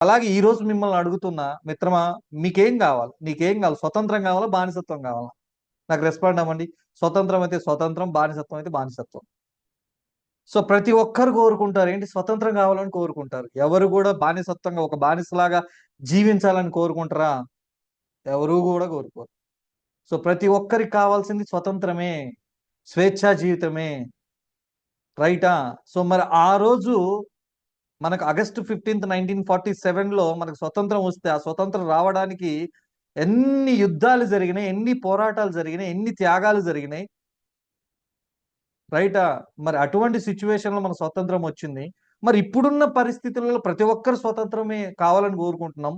అలాగే ఈ రోజు మిమ్మల్ని అడుగుతున్నా మిత్రమా, మీకేం కావాలి? నీకేం కావాలి? స్వతంత్రం కావాలా, బానిసత్వం కావాలా? నాకు రెస్పాండ్ అవ్వండి. స్వతంత్రం అయితే స్వతంత్రం, బానిసత్వం అయితే బానిసత్వం. సో ప్రతి ఒక్కరు కోరుకుంటారు ఏంటి, స్వతంత్రం కావాలని కోరుకుంటారు. ఎవరు కూడా బానిసత్వంగా ఒక బానిసలాగా జీవించాలని కోరుకుంటారా? ఎవరు కూడా కోరుకోరు. సో ప్రతి ఒక్కరికి కావాల్సింది స్వతంత్రమే, స్వేచ్ఛా జీవితమే. రైటా? సో మరి ఆ రోజు మనకు ఆగస్టు 15, 1947లో మనకు స్వతంత్రం వస్తే, ఆ స్వతంత్రం రావడానికి ఎన్ని యుద్ధాలు జరిగినాయి, ఎన్ని పోరాటాలు జరిగినాయి, ఎన్ని త్యాగాలు జరిగినాయి. రైటా? మరి అటువంటి సిచ్యువేషన్లో మన స్వతంత్రం వచ్చింది. మరి ఇప్పుడున్న పరిస్థితులలో ప్రతి ఒక్కరు స్వతంత్రమే కావాలని కోరుకుంటున్నాం.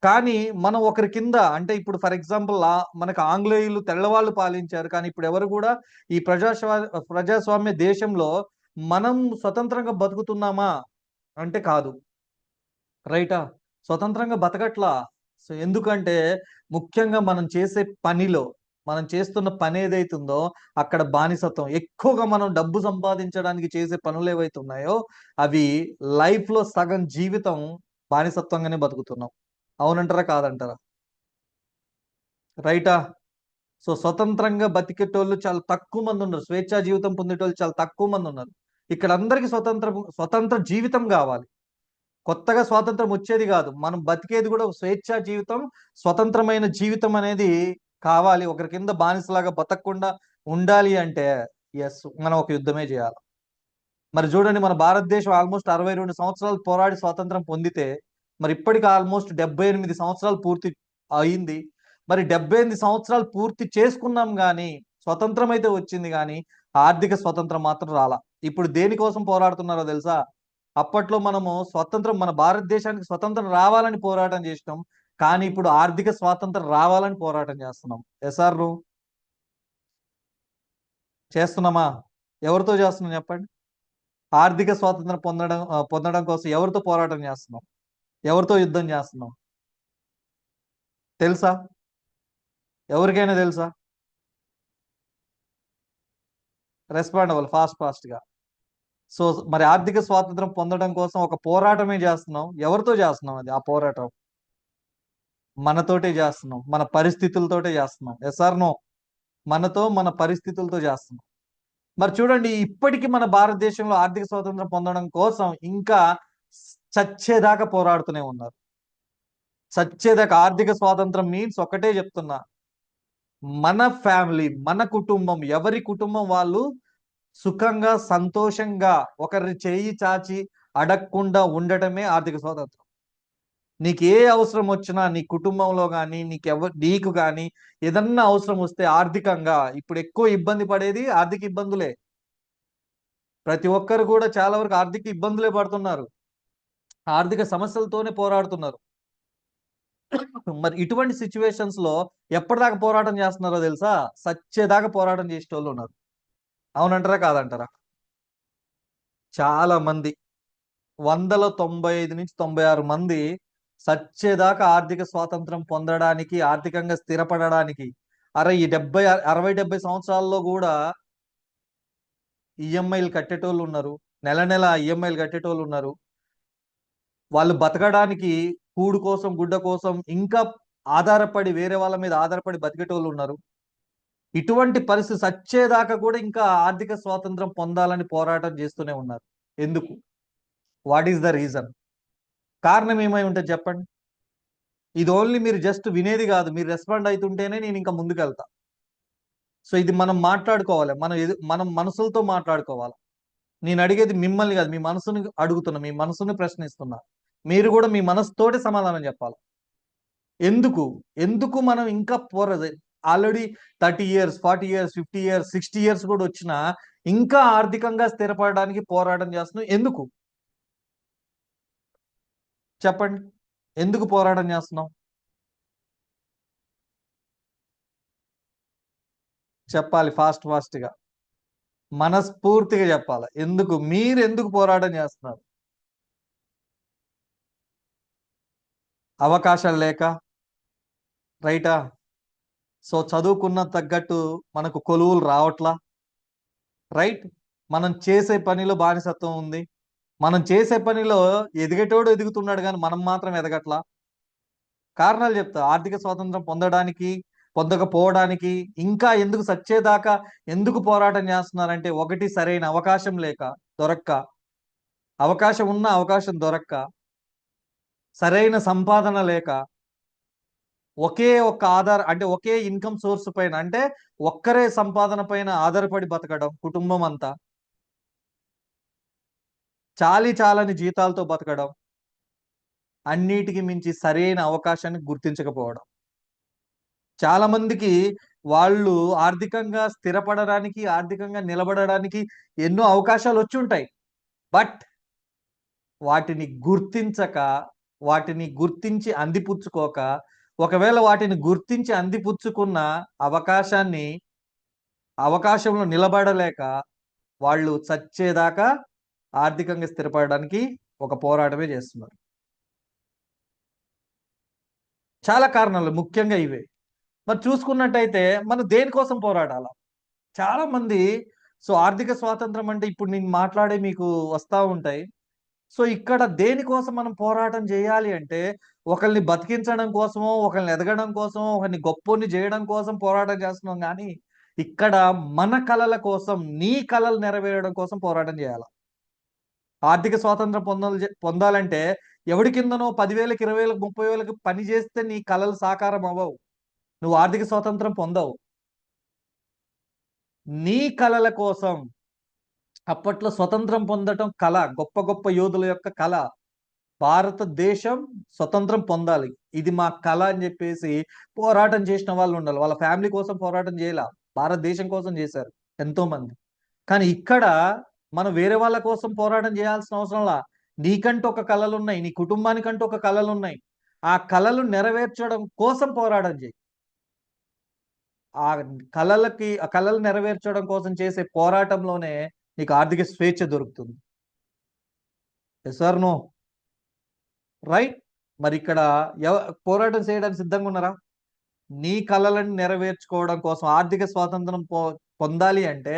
కానీ మనం ఒకరి కింద, అంటే ఇప్పుడు ఫర్ ఎగ్జాంపుల్ మనకు ఆంగ్లేయులు తెల్లవాళ్ళు పాలించారు. కానీ ఇప్పుడు ఎవరు కూడా ఈ ప్రజాస్వామ్య దేశంలో మనం స్వతంత్రంగా బతుకుతున్నామా అంటే కాదు. రైటా? స్వతంత్రంగా బతకట్లా. సో ఎందుకంటే ముఖ్యంగా మనం చేస్తున్న పని ఏదైతుందో అక్కడ బానిసత్వం. ఎక్కువగా మనం డబ్బు సంపాదించడానికి చేసే పనులు ఏవైతే ఉన్నాయో అవి లైఫ్‌లో సగం జీవితం బానిసత్వంగానే బతుకుతున్నాం. అవునంటారా? కాదంటారా? రైటా? సో స్వతంత్రంగా బతికేటోళ్ళు చాలా తక్కువ మందున్నారు. స్వేచ్ఛా జీవితం పొందేటోళ్ళు చాలా తక్కువ మందున్నారు. ఇక్కడ అందరికి స్వతంత్ర జీవితం గావాలి. కొత్తగా స్వాతంత్రం వచ్చేది కాదు. మనం బతికేది కూడా ఒక స్వేచ్ఛా జీవితం, స్వతంత్రమైన జీవితం అనేది కావాలి. ఒకరి కింద బానిసలాగా బతకకుండా ఉండాలి అంటే మనం ఒక యుద్ధమే చేయాలి. మరి చూడండి, మన భారతదేశం ఆల్మోస్ట్ 62 సంవత్సరాలు పోరాడి స్వాతంత్రం పొందితే, మరి ఇప్పటికి ఆల్మోస్ట్ 78 సంవత్సరాలు పూర్తి అయింది. మరి 78 సంవత్సరాలు పూర్తి చేసుకున్నాం గానీ, స్వతంత్రం అయితే వచ్చింది గానీ, ఆర్థిక స్వతంత్రం మాత్రం రాలా. ఇప్పుడు దేనికోసం పోరాడుతున్నారో తెలుసా? అప్పట్లో మనము మన భారతదేశానికి స్వతంత్రం రావాలని పోరాటం చేసినాం. కానీ ఇప్పుడు ఆర్థిక స్వాతంత్రం రావాలని పోరాటం చేస్తున్నాం. Yes or no? చేస్తున్నామా? ఎవరితో చేస్తున్నాం చెప్పండి? ఆర్థిక స్వాతంత్రం పొందడం కోసం ఎవరితో పోరాటం చేస్తున్నాం? ఎవరితో యుద్ధం చేస్తున్నాం? తెలుసా? ఎవరికైనా తెలుసా? రెస్పాండ్ అవ్వాలి ఫాస్ట్ గా. సో మరి ఆర్థిక స్వాతంత్రం పొందడం కోసం ఒక పోరాటమే చేస్తున్నాం. ఎవరితో చేస్తున్నాం అది? ఆ పోరాటం మనతోటే చేస్తున్నాం, మన పరిస్థితులతోటే చేస్తున్నాం. Yes or no? మన పరిస్థితులతో చేస్తున్నాం. మరి చూడండి, ఇప్పటికీ మన భారతదేశంలో ఆర్థిక స్వాతంత్రం పొందడం కోసం ఇంకా చచ్చేదాకా పోరాడుతూనే ఉన్నారు. చచ్చేదాకా. ఆర్థిక స్వాతంత్రం మీన్స్ ఒకటే చెప్తున్నా, మన ఫ్యామిలీ, మన కుటుంబం, ఎవరి కుటుంబం వాళ్ళు సుఖంగా, సంతోషంగా, ఒకరి చేయి చాచి అడగకుండా ఉండటమే ఆర్థిక స్వాతంత్రం. నీకు ఏ అవసరం వచ్చినా నీ కుటుంబంలో కానీ, నీకు కానీ ఏదన్నా అవసరం వస్తే ఆర్థికంగా, ఇప్పుడు ఎక్కువ ఇబ్బంది పడేది ఆర్థిక ఇబ్బందులే. ప్రతి ఒక్కరు కూడా చాలా వరకు ఆర్థిక ఇబ్బందులే పడుతున్నారు. ఆర్థిక సమస్యలతోనే పోరాడుతున్నారు. మరి ఇటువంటి సిచ్యువేషన్స్ లో ఎప్పటిదాకా పోరాటం చేస్తున్నారో తెలుసా? సచ్చేదాకా పోరాటం చేసేటోళ్ళు ఉన్నారు. అవునంటారా? కాదంటారా? చాలా మంది, 95 నుంచి 96 మంది సచ్చేదాకా ఆర్థిక స్వాతంత్రం పొందడానికి, ఆర్థికంగా స్థిరపడడానికి, అరే ఈ 60 సంవత్సరాల్లో కూడా ఈఎంఐలు కట్టేటోళ్ళు ఉన్నారు. నెల నెల ఈఎంఐలు కట్టేటోళ్ళు ఉన్నారు. వాళ్ళు బతకడానికి కూడు కోసం, గుడ్డ కోసం ఇంకా ఆధారపడి, వేరే వాళ్ళ మీద ఆధారపడి బతికేటోళ్ళు ఉన్నారు. ఇటువంటి పరిస్థితి సచ్చేదాకా కూడా ఇంకా ఆర్థిక స్వాతంత్రం పొందాలని పోరాటం చేస్తూనే ఉన్నారు. ఎందుకు? What is the reason? కారణం ఏమై ఉంటుంది చెప్పండి? ఇది ఓన్లీ మీరు జస్ట్ వినేది కాదు, మీరు రెస్పాండ్ అవుతుంటేనే నేను ఇంకా ముందుకెళ్తా. సో ఇది మనం మాట్లాడుకోవాలి, మనం మనసులతో మాట్లాడుకోవాలి. నేను అడిగేది మిమ్మల్ని కాదు, మీ మనసుని అడుగుతున్నా, మీ మనసుని ప్రశ్నిస్తున్నా. మీరు కూడా మీ మనసుతోటి సమాధానం చెప్పాలి. ఎందుకు ఎందుకు మనం ఇంకా already 30 years, 40 years, 50 years, 60 years కూడా వచ్చినా ఇంకా ఆర్థికంగా స్థిరపడడానికి పోరాటం చేస్తున్నాం. ఎందుకు చెప్పండి? ఎందుకు పోరాటం చేస్తున్నాం? చెప్పాలి ఫాస్ట్ గా, మనస్ఫూర్తిగా చెప్పాలి. మీరు ఎందుకు పోరాటం చేస్తున్నారు? అవకాశాలు లేక? రైటా? సో చదువుకున్న తగ్గట్టు మనకు కొలువులు రావట్లా? రైట్? మనం చేసే పనిలో బానిసత్వం ఉంది. మనం చేసే పనిలో ఎదిగేటోడు ఎదుగుతున్నాడు కానీ మనం మాత్రం ఎదగట్లా. కారణాలు చెప్తా. ఆర్థిక స్వాతంత్రం పొందకపోవడానికి ఇంకా ఎందుకు సచ్చేదాకా ఎందుకు పోరాటం చేస్తున్నారంటే, ఒకటి సరైన అవకాశం లేక, దొరక్క, అవకాశం ఉన్న అవకాశం దొరక్క, సరైన సంపాదన లేక, ఒకే ఒక్క అంటే ఒకే ఇన్కమ్ సోర్స్ పైన, అంటే ఒక్కరే సంపాదన పైన ఆధారపడి బతకడం కుటుంబం అంతా, చాలని జీతాలతో బతకడం, అన్నిటికి మించి సరైన అవకాశాన్ని గుర్తించకపోవడం. చాలా మందికి వాళ్ళు ఆర్థికంగా స్థిరపడడానికి, ఆర్థికంగా నిలబడడానికి ఎన్నో అవకాశాలు వచ్చి ఉంటాయి. బట్ వాటిని గుర్తించక, వాటిని గుర్తించి అందిపుచ్చుకోక, ఒకవేళ వాటిని గుర్తించి అందిపుచ్చుకున్న అవకాశంలో నిలబడలేక వాళ్ళు చచ్చేదాకా ఆర్థికంగా స్థిరపడడానికి ఒక పోరాటమే చేస్తున్నారు. చాలా కారణాలు ముఖ్యంగా ఇవే. మరి చూసుకున్నట్టయితే మనం దేనికోసం పోరాడాల? చాలా మంది ఆర్థిక స్వాతంత్రం అంటే ఇప్పుడు నేను మాట్లాడే మీకు వస్తా ఉంటాయి. ఇక్కడ దేనికోసం మనం పోరాటం చేయాలి అంటే, ఒకరిని బతికించడం కోసమో, ఒకరిని ఎదగడం కోసమో, ఒకరిని గొప్పోడిని చేయడం కోసం పోరాటం చేస్తున్నాం కానీ, ఇక్కడ మన కలల కోసం, నీ కలలు నెరవేరడం కోసం పోరాటం చేయాల. ఆర్థిక స్వాతంత్రం పొందాలంటే ఎవడి కిందనో 10,000కి, 20,000కి, 30,000కి పని చేస్తే నీ కలలు సాకారం అవ్వవు. నువ్వు ఆర్థిక స్వాతంత్రం పొందవు. నీ కలల కోసం, అప్పట్లో స్వతంత్రం పొందటం కళ, గొప్ప గొప్ప యోధుల యొక్క కళ. భారతదేశం స్వతంత్రం పొందాలి, ఇది మా కళ అని చెప్పేసి పోరాటం చేసిన వాళ్ళు ఉండాలి. వాళ్ళ ఫ్యామిలీ కోసం పోరాటం చేయాల, భారతదేశం కోసం చేశారు ఎంతో మంది. కానీ ఇక్కడ మనం వేరే వాళ్ళ కోసం పోరాటం చేయాల్సిన అవసరంలా. నీకంటూ ఒక కళలు ఉన్నాయి, నీ కుటుంబానికంటూ ఒక కళలు ఉన్నాయి. ఆ కళలు నెరవేర్చడం కోసం పోరాటం చేయి. ఆ కళలు నెరవేర్చడం కోసం చేసే పోరాటంలోనే నీకు ఆర్థిక స్వేచ్ఛ దొరుకుతుంది. Yes or no? రైట్? మరి ఇక్కడ పోరాటం చేయడానికి సిద్ధంగా ఉన్నారా? నీ కళలను నెరవేర్చుకోవడం కోసం ఆర్థిక స్వాతంత్రం పొందాలి అంటే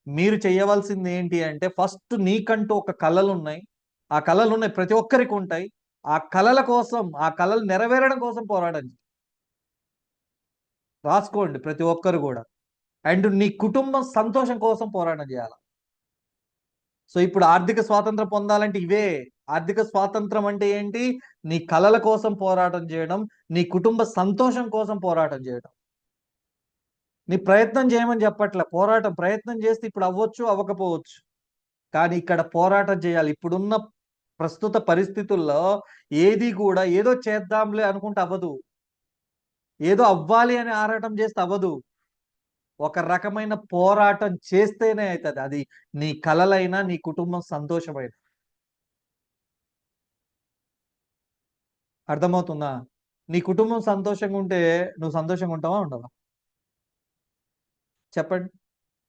మీరు చేయవలసింది ఏంటి అంటే, ఫస్ట్ నీకంటూ ఒక కళలు ఉన్నాయి. ఆ కళలు ఉన్నాయి, ప్రతి ఒక్కరికి ఉంటాయి. ఆ కళల కోసం, ఆ కళలు నెరవేరడం కోసం పోరాటం రాసుకోండి ప్రతి ఒక్కరు కూడా. అండ్ నీ కుటుంబం సంతోషం కోసం పోరాటం చేయాలి. ఇప్పుడు ఆర్థిక స్వాతంత్రం పొందాలంటే ఇవే. ఆర్థిక స్వాతంత్రం అంటే ఏంటి? నీ కళల కోసం పోరాటం చేయడం, నీ కుటుంబ సంతోషం కోసం పోరాటం చేయడం. నీ ప్రయత్నం చేయమని చెప్పట్లే, ప్రయత్నం చేస్తే ఇప్పుడు అవ్వచ్చు, అవ్వకపోవచ్చు. కానీ ఇక్కడ పోరాటం చేయాలి. ఇప్పుడున్న ప్రస్తుత పరిస్థితుల్లో ఏది కూడా ఏదో చేద్దాంలే అనుకుంటే అవ్వదు. ఏదో అవ్వాలి అని ఆరాటం చేస్తే అవ్వదు. ఒక రకమైన పోరాటం చేస్తేనే అవుతుంది. అది నీ కలలైనా, నీ కుటుంబం సంతోషమైన. అర్థమవుతుందా? నీ కుటుంబం సంతోషంగా ఉంటే నువ్వు సంతోషంగా ఉంటావా, ఉండవా? చెప్పండి.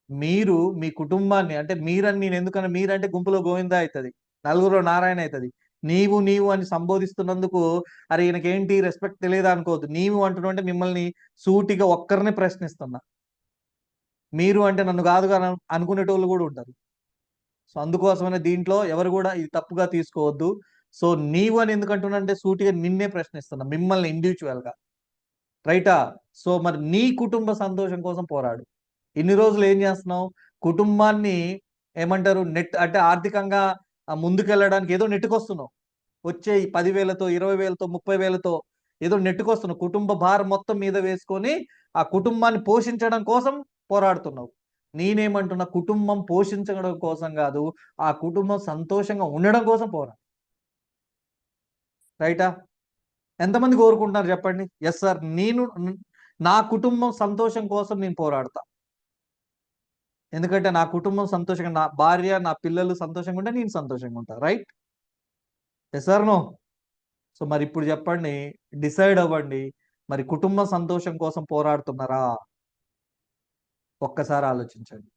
మీరు మీ కుటుంబాన్ని, అంటే మీరని నేను ఎందుకన్నా, మీరంటే గుంపులో గోవిందా అవుతుంది, నలుగురు నారాయణ అవుతుంది. నీవు నీవు అని సంబోధిస్తున్నందుకు అరే ఈయనకేంటి రెస్పెక్ట్ తెలియదా అనుకోవద్దు. నీవు అంటున్నంటే మిమ్మల్ని సూటిగా ఒక్కరిని ప్రశ్నిస్తున్నా. మీరు అంటే నన్ను కాదుగా అనుకునేటోళ్ళు కూడా ఉంటారు. అందుకోసమనే దీంట్లో ఎవరు కూడా ఇది తప్పుగా తీసుకోవద్దు. నీవు అని ఎందుకంటున్నానంటే సూటిగా నిన్నే ప్రశ్నిస్తున్నా, మిమ్మల్ని ఇండివిజువల్ గా. రైటా? మరి నీ కుటుంబ సంతోషం కోసం పోరాడు. ఇన్ని రోజులు ఏం చేస్తున్నావు? కుటుంబాన్ని ఏమంటారు, అంటే ఆర్థికంగా ముందుకెళ్ళడానికి ఏదో నెట్టుకొస్తున్నావు. వచ్చే 10,000తో, 20,000తో, 30,000తో ఏదో నెట్టుకొస్తున్నావు. కుటుంబ భారం మొత్తం మీద వేసుకొని ఆ కుటుంబాన్ని పోషించడం కోసం పోరాడుతున్నావు. నేనేమంటున్నా, కుటుంబం పోషించడం కోసం కాదు, ఆ కుటుంబం సంతోషంగా ఉండడం కోసం పోరాడు. రైటా? ఎంతమంది కోరుకుంటున్నారు చెప్పండి? ఎస్ సార్, నా కుటుంబం సంతోషం కోసం నేను పోరాడతా. ఎందుకంటే నా కుటుంబం సంతోషంగా, నా భార్య, నా పిల్లలు సంతోషంగా ఉంటే నేను సంతోషంగా ఉంటా. రైట్? Yes sir no? మరి ఇప్పుడు చెప్పండి, డిసైడ్ అవ్వండి. మరి కుటుంబ సంతోషం కోసం పోరాడుతున్నారా? ఒక్కసారి ఆలోచించండి.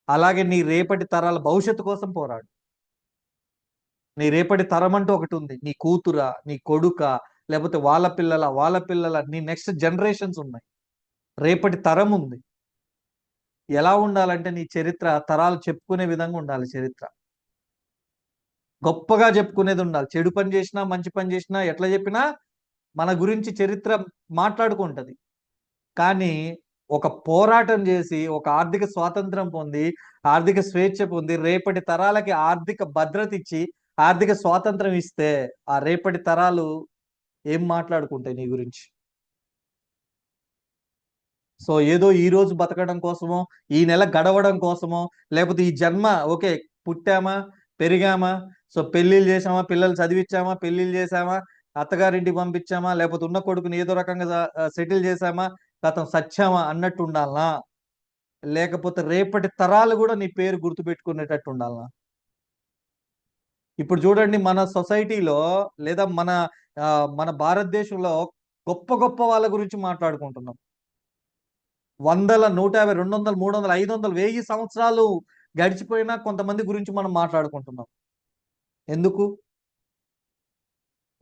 అలాగే నీ రేపటి తరాల భవిష్యత్తు కోసం పోరాడు. నీ రేపటి తరం అంటూ ఒకటి ఉంది. నీ కూతురా, నీ కొడుక, లేకపోతే వాళ్ళ పిల్లల నీ నెక్స్ట్ జనరేషన్స్ ఉన్నాయి. రేపటి తరం ఉంది. ఎలా ఉండాలంటే నీ చరిత్ర తరాలు చెప్పుకునే విధంగా ఉండాలి చరిత్ర. గొప్పగా చెప్పుకునేది ఉండాలి. చెడు పని చేసినా మంచి పని చేసినా ఎట్లా చెప్పినా మన గురించి చరిత్ర మాట్లాడుకుంటది. కానీ ఒక పోరాటం చేసి ఒక ఆర్థిక స్వాతంత్రం పొంది ఆర్థిక స్వేచ్ఛ పొంది రేపటి తరాలకి ఆర్థిక భద్రత ఇచ్చి ఆర్థిక స్వాతంత్రం ఇస్తే ఆ రేపటి తరాలు ఏం మాట్లాడుకుంటాయి నీ గురించి? సో ఏదో ఈ రోజు బతకడం కోసమో ఈ నెల గడవడం కోసమో లేకపోతే ఈ జన్మ ఓకే పుట్టామా పెరిగామా, సో పెళ్లిళ్ళు చేసామా, పిల్లలు చదివించామా, పెళ్లిళ్ళు చేసామా, అత్తగారింటికి పంపించామా, లేకపోతే ఉన్న కొడుకుని ఏదో రకంగా సెటిల్ చేసామా, గతం సచ్చామా అన్నట్టు ఉండాలనా? లేకపోతే రేపటి తరాలు కూడా నీ పేరు గుర్తుపెట్టుకునేటట్టు ఉండాలనా? ఇప్పుడు చూడండి మన సొసైటీలో లేదా మన భారతదేశంలో గొప్ప గొప్ప వాళ్ళ గురించి మాట్లాడుకుంటున్నాం. వందల 150 200 300 500 1000 సంవత్సరాలు గడిచిపోయినా కొంతమంది గురించి మనం మాట్లాడుకుంటున్నాం. ఎందుకు?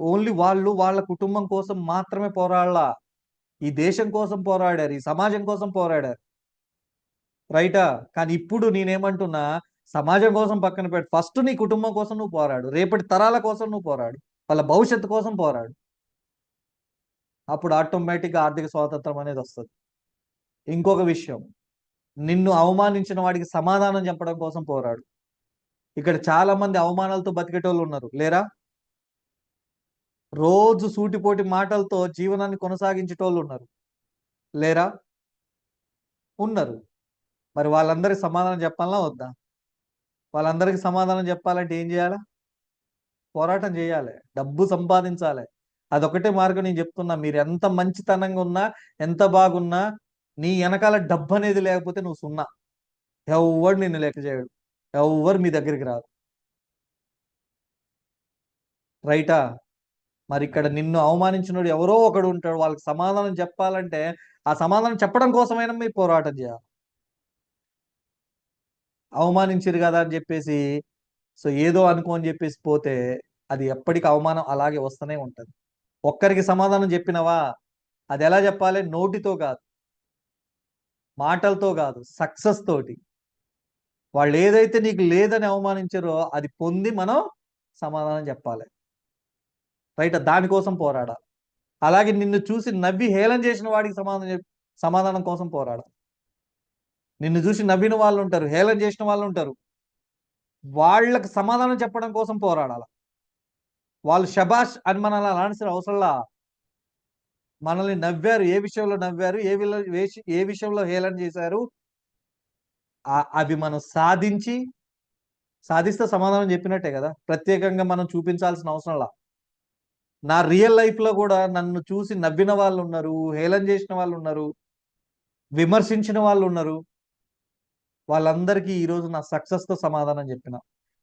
ఓన్లీ వాళ్ళు వాళ్ళ కుటుంబం కోసం మాత్రమే పోరాడలా, ఈ దేశం కోసం పోరాడారు, ఈ సమాజం కోసం పోరాడారు. రైటా? కానీ ఇప్పుడు నేనేమంటున్నా, సమాజం కోసం పక్కన పెట్టు, ఫస్ట్ నీ కుటుంబం కోసం నువ్వు పోరాడు, రేపటి తరాల కోసం నువ్వు పోరాడు, వాళ్ళ భవిష్యత్తు కోసం పోరాడు. అప్పుడు ఆటోమేటిక్గా ఆర్థిక స్వాతంత్రం అనేది వస్తుంది. ఇంకొక విషయం, నిన్ను అవమానించిన వాడికి సమాధానం చెప్పడం కోసం పోరాడు. ఇక్కడ చాలా మంది అవమానాలతో బతికేటోళ్ళు ఉన్నారు, లేరా? రోజు సూటిపోటి మాటలతో జీవనాన్ని కొనసాగించేటోళ్ళు ఉన్నారు, లేరా? ఉన్నారు. మరి వాళ్ళందరికి సమాధానం చెప్పాలా వద్దా? వాళ్ళందరికీ సమాధానం చెప్పాలంటే ఏం చేయాలా? పోరాటం చేయాలి, డబ్బు సంపాదించాలి. అదొకటే మార్గం. నేను చెప్తున్నా, మీరు ఎంత మంచితనంగా ఉన్నా ఎంత బాగున్నా నీ వెనకాల డబ్బు అనేది లేకపోతే నువ్వు సున్నా. ఎవ్వడు నిన్ను లెక్క చేయడు, ఎవ్వరు మీ దగ్గరికి రాదు. రైటా? మరి ఇక్కడ నిన్ను అవమానించినోడు ఎవరో ఒకడు ఉంటాడు, వాళ్ళకి సమాధానం చెప్పాలంటే ఆ సమాధానం చెప్పడం కోసమైనా మీరు పోరాటం చేయాలి. అవమానించారు కదా అని చెప్పేసి సో ఏదో అనుకోని చెప్పేసి పోతే అది ఎప్పటికీ అవమానం అలాగే వస్తూనే ఉంటది. ఒక్కరికి సమాధానం చెప్పినవా, అది ఎలా చెప్పాలి? నోటితో కాదు, మాటలతో కాదు, సక్సెస్ తోటి. వాళ్ళు ఏదైతే నీకు లేదని అవమానించారో అది పొంది మనం సమాధానం చెప్పాలి. రైట్? దానికోసం పోరాడాలి. అలాగే నిన్ను చూసి నవ్వి హేళన చేసిన వాడికి సమాధానం కోసం పోరాడాలి. నిన్ను చూసి నవ్విన వాళ్ళు ఉంటారు, హేళన చేసిన వాళ్ళు ఉంటారు, వాళ్ళకి సమాధానం చెప్పడం కోసం పోరాడాలి. వాళ్ళు శబాష్ అని మనల్ని అనాల్సిన అవసరంలా. మనల్ని నవ్వారు, ఏ విషయంలో నవ్వారు, ఏ విషయంలో హేళన చేశారు, అవి మనం సాధిస్తే సమాధానం చెప్పినట్టే కదా. ప్రత్యేకంగా మనం చూపించాల్సిన అవసరంలా. నా రియల్ లైఫ్ లో కూడా నన్ను చూసి నవ్విన వాళ్ళు ఉన్నారు, హేళన చేసిన వాళ్ళు ఉన్నారు, విమర్శించిన వాళ్ళు ఉన్నారు. వాళ్ళందరికీ ఈరోజు నా సక్సెస్ తో సమాధానం చెప్పిన.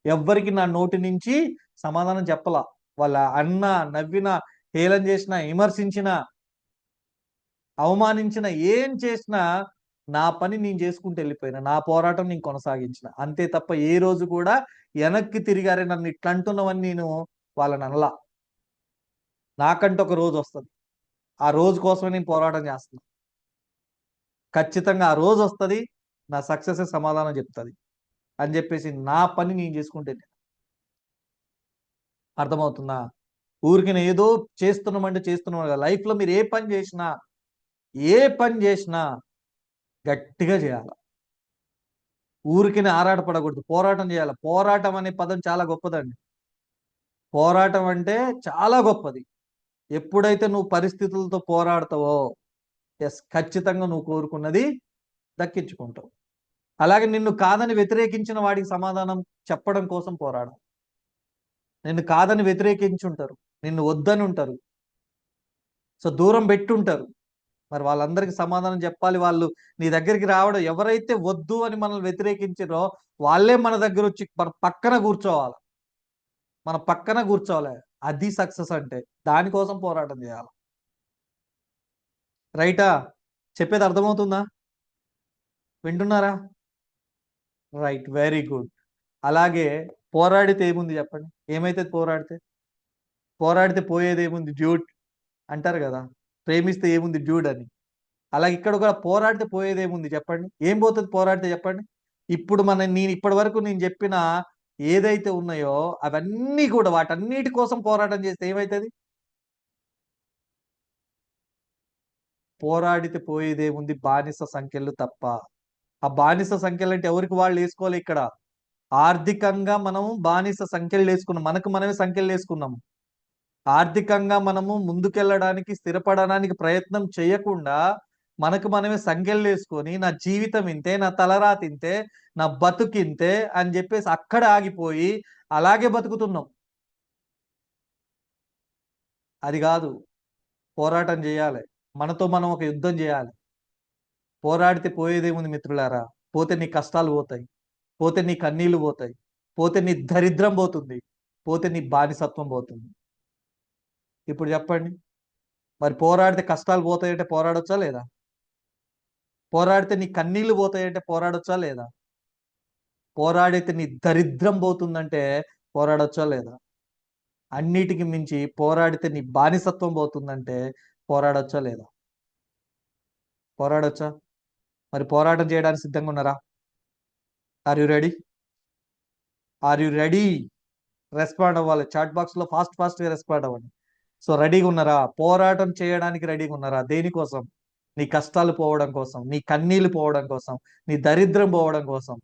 ఎవ్వరికి నా నోటి నుంచి సమాధానం చెప్పలా. వాళ్ళ అన్న నవ్విన, హేళన చేసిన, విమర్శించిన, అవమానించిన, ఏం చేసినా నా పని నేను చేసుకుంటూ వెళ్ళిపోయినా, నా పోరాటం నేను కొనసాగించిన అంతే తప్ప ఏ రోజు కూడా వెనక్కి తిరిగారే నన్ను ఇట్లా అంటున్నావని నేను వాళ్ళని అనలా. నాకంటూ ఒక రోజు వస్తుంది, ఆ రోజు కోసమే నేను పోరాటం చేస్తున్నా. ఖచ్చితంగా ఆ రోజు వస్తుంది, నా సక్సెస్ సమాధానం చెప్తుంది అని చెప్పేసి నా పని నేను చేసుకుంటే. అర్థమవుతుందా? ఊరికి ఏదో చేస్తున్నామంటే చేస్తున్నాం కదా. లైఫ్లో మీరు ఏ పని చేసినా గట్టిగా చేయాలి. ఊరికి ఆరాటపడకూడదు, పోరాటం చేయాలి. పోరాటం అనే పదం చాలా గొప్పదండి. పోరాటం అంటే చాలా గొప్పది. ఎప్పుడైతే నువ్వు పరిస్థితులతో పోరాడతావో ఖచ్చితంగా నువ్వు కోరుకున్నది దక్కించుకుంటావు. అలాగే నిన్ను కాదని వ్యతిరేకించిన వాడికి సమాధానం చెప్పడం కోసం పోరాడు. నిన్ను కాదని వ్యతిరేకించుంటారు, నిన్ను వద్దని ఉంటారు, సో దూరం పెట్టుంటారు. మరి వాళ్ళందరికీ సమాధానం చెప్పాలి. వాళ్ళు నీ దగ్గరికి రావడం, ఎవరైతే వద్దు అని మనల్ని వ్యతిరేకించారో వాళ్ళే మన దగ్గర వచ్చి మన పక్కన కూర్చోవాలి. అది సక్సెస్ అంటే. దానికోసం పోరాటం చేయాలి. రైటా? చెప్పేది అర్థమవుతుందా? వింటున్నారా? Right, very good. అలాగే పోరాడితే ఏముంది చెప్పండి? ఏమైతే పోరాడితే పోయేది ఏముంది? డ్యూడ్ అంటారు కదా, ప్రేమిస్తే ఏముంది డ్యూడ్ అని. అలాగే ఇక్కడ కూడా పోరాడితే పోయేది ఏముంది చెప్పండి? ఏం పోతుంది పోరాడితే చెప్పండి? ఇప్పుడు నేను ఇప్పటి వరకు నేను చెప్పిన ఏదైతే ఉన్నాయో అవన్నీ కూడా వాటన్నిటి కోసం పోరాటం చేస్తే ఏమవుతుంది? పోరాడితే పోయేదేముంది? బానిస సంఖ్యలు తప్ప. ఆ బానిస సంఖ్యలు అంటే ఎవరికి వాళ్ళు వేసుకోవాలి ఇక్కడ? ఆర్థికంగా మనం బానిస సంఖ్యలు వేసుకున్నాం, మనకు మనమే సంఖ్యలు వేసుకున్నాము. ఆర్థికంగా మనము ముందుకెళ్ళడానికి, స్థిరపడడానికి ప్రయత్నం చేయకుండా మనకు మనమే సంఖ్యలు వేసుకొని నా జీవితం ఇంతే, నా తలరాత ఇంతే, నా బతుకింతే అని చెప్పేసి అక్కడ ఆగిపోయి అలాగే బతుకుతున్నాం. అది కాదు, పోరాటం చేయాలి. మనతో మనం ఒక యుద్ధం చేయాలి. పోరాడితే పోయేదేముంది మిత్రులారా? పోతే నీ కష్టాలు పోతాయి, పోతే నీ కన్నీళ్లు పోతాయి, పోతే నీ దరిద్రం పోతుంది, పోతే నీ బానిసత్వం పోతుంది. ఇప్పుడు చెప్పండి, మరి పోరాడితే కష్టాలు పోతాయంటే పోరాడొచ్చా లేదా? పోరాడితే నీ కన్నీళ్లు పోతాయంటే పోరాడొచ్చా లేదా? పోరాడితే నీ దరిద్రం పోతుందంటే పోరాడొచ్చా లేదా? అన్నిటికి మించి పోరాడితే నీ బానిసత్వం పోతుందంటే పోరాడొచ్చా లేదా? పోరాడొచ్చా? మరి పోరాటం చేయడానికి సిద్ధంగా ఉన్నారా? Are you ready? Are you ready? Respond అవ్వాలి. చాట్ బాక్స్ లో ఫాస్ట్ గా రెస్పాండ్ అవ్వండి. సో రెడీగా ఉన్నారా? పోరాటం చేయడానికి రెడీగా ఉన్నారా? దేనికోసం? నీ కష్టాలు పోవడం కోసం, నీ కన్నీళ్లు పోవడం కోసం, నీ దరిద్రం పోవడం కోసం,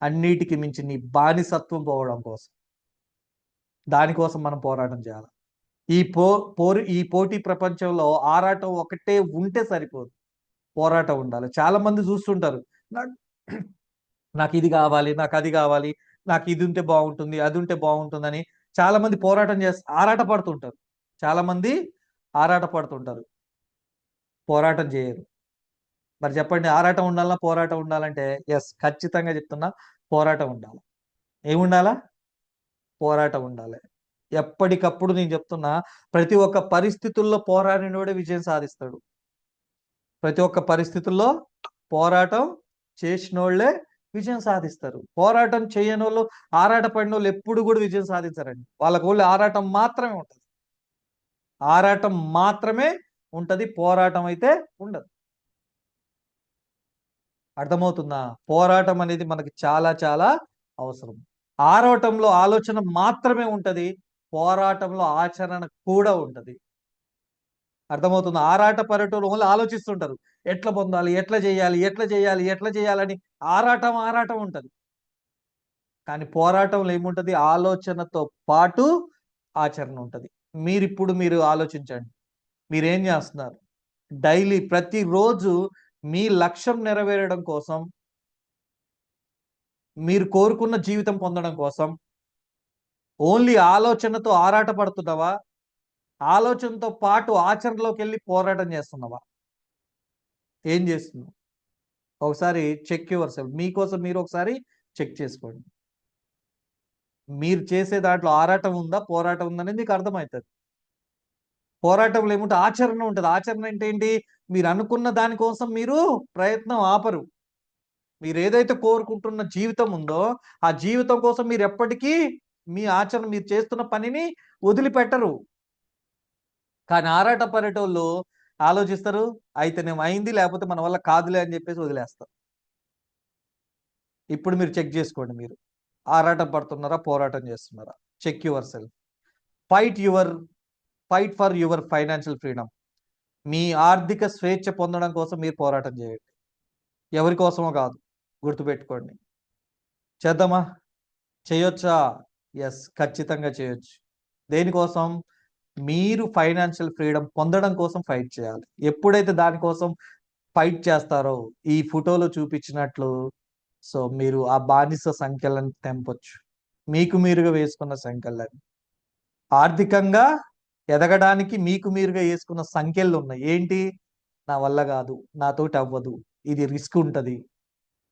అన్నిటికి మించి నీ బానిసత్వం పోవడం కోసం. దానికోసం మనం పోరాటం చేయాలి. ఈ పోటీ ప్రపంచంలో ఆరాటం ఒకటే ఉంటే సరిపోదు, పోరాటం ఉండాలి. చాలా మంది చూస్తుంటారు, నాకు ఇది కావాలి, నాకు అది కావాలి, నాకు ఇది ఉంటే బాగుంటుంది, అది ఉంటే బాగుంటుందని చాలా మంది పోరాటం ఆరాట పడుతుంటారు. చాలా మంది ఆరాట పడుతుంటారు, పోరాటం చేయరు. మరి చెప్పండి, ఆరాటం ఉండాలా, పోరాటం ఉండాలంటే? ఎస్, ఖచ్చితంగా చెప్తున్నా, పోరాటం ఉండాలి. ఏముండాలా? పోరాటం ఉండాలి. ఎప్పటికప్పుడు నేను చెప్తున్నా, ప్రతి ఒక్క పరిస్థితుల్లో పోరాడినోడే విజయం సాధిస్తాడు. ప్రతి ఒక్క పరిస్థితుల్లో పోరాటం చేసినోళ్లే విజయం సాధిస్తారు. పోరాటం చేయని వాళ్ళు, ఆరాట పడిన వాళ్ళు ఎప్పుడు కూడా విజయం సాధించారండి. వాళ్ళకు వాళ్ళు ఆరాటం మాత్రమే ఉంటుంది, ఆరాటం మాత్రమే ఉంటది, పోరాటం అయితే ఉండదు. అర్థమవుతుందా? పోరాటం అనేది మనకి చాలా చాలా అవసరం. ఆరాటంలో ఆలోచన మాత్రమే ఉంటది, పోరాటంలో ఆచరణ కూడా ఉంటది. అర్థమవుతుంది? ఆరాట పర్యటనలు ఓన్లీ ఆలోచిస్తుంటారు, ఎట్లా పొందాలి, ఎట్లా చేయాలి, ఎట్లా చేయాలి, ఎట్లా చేయాలని ఆరాటం ఉంటది. కానీ పోరాటంలో ఏముంటది? ఆలోచనతో పాటు ఆచరణ ఉంటది. మీరు ఆలోచించండి, మీరేం చేస్తున్నారు డైలీ? ప్రతిరోజు మీ లక్ష్యం నెరవేరడం కోసం, మీరు కోరుకున్న జీవితం పొందడం కోసం ఓన్లీ ఆలోచనతో ఆరాట పడుతున్నావా? ఆలోచనతో పాటు ఆచరణలోకి వెళ్ళి పోరాటం చేస్తున్నావా? ఏం చేస్తున్నావు? ఒకసారి చెక్ యువర్ సెల్ఫ్. మీకోసం మీరు ఒకసారి చెక్ చేసుకోండి. మీరు చేసే దాంట్లో ఆరాటం ఉందా, పోరాటం ఉందా అనేది మీకు అర్థమవుతుంది. పోరాటంలో ఏముంటే ఆచరణ ఉంటుంది. ఆచరణ అంటే ఏంటి? మీరు అనుకున్న దానికోసం మీరు ప్రయత్నం ఆపరు. మీరు ఏదైతే కోరుకుంటున్న జీవితం ఉందో ఆ జీవితం కోసం మీరు ఎప్పటికీ మీ ఆచరణ, మీరు చేస్తున్న పనిని వదిలిపెట్టరు. కానీ ఆరాట పడేటోళ్ళు ఆలోచిస్తారు, అయితేనేమో అయింది, లేకపోతే మన వల్ల కాదులే అని చెప్పేసి వదిలేస్తారు. ఇప్పుడు మీరు చెక్ చేసుకోండి, మీరు ఆరాటం పడుతున్నారా, పోరాటం చేస్తున్నారా? Check your self. Fight your fight for your financial freedom. మీ ఆర్థిక స్వేచ్ఛ పొందడం కోసం మీరు పోరాటం చేయండి, ఎవరి కోసమో కాదు. గుర్తుపెట్టుకోండి. చేద్దామా? చేయొచ్చా? ఎస్, ఖచ్చితంగా చేయొచ్చు. దేనికోసం? మీరు ఫైనాన్షియల్ ఫ్రీడమ్ పొందడం కోసం ఫైట్ చేయాలి. ఎప్పుడైతే దానికోసం ఫైట్ చేస్తారో ఈ ఫోటోలో చూపించినట్లు, సో మీరు ఆ బానిస సంఖ్యలను తెంపొచ్చు, మీకు మీరుగా వేసుకున్న సంఖ్యలని. ఆర్థికంగా ఎదగడానికి మీకు మీరుగా వేసుకున్న సంఖ్యలు ఉన్నాయి. ఏంటి? నా వల్ల కాదు, నాతోటి అవ్వదు, ఇది రిస్క్ ఉంటది,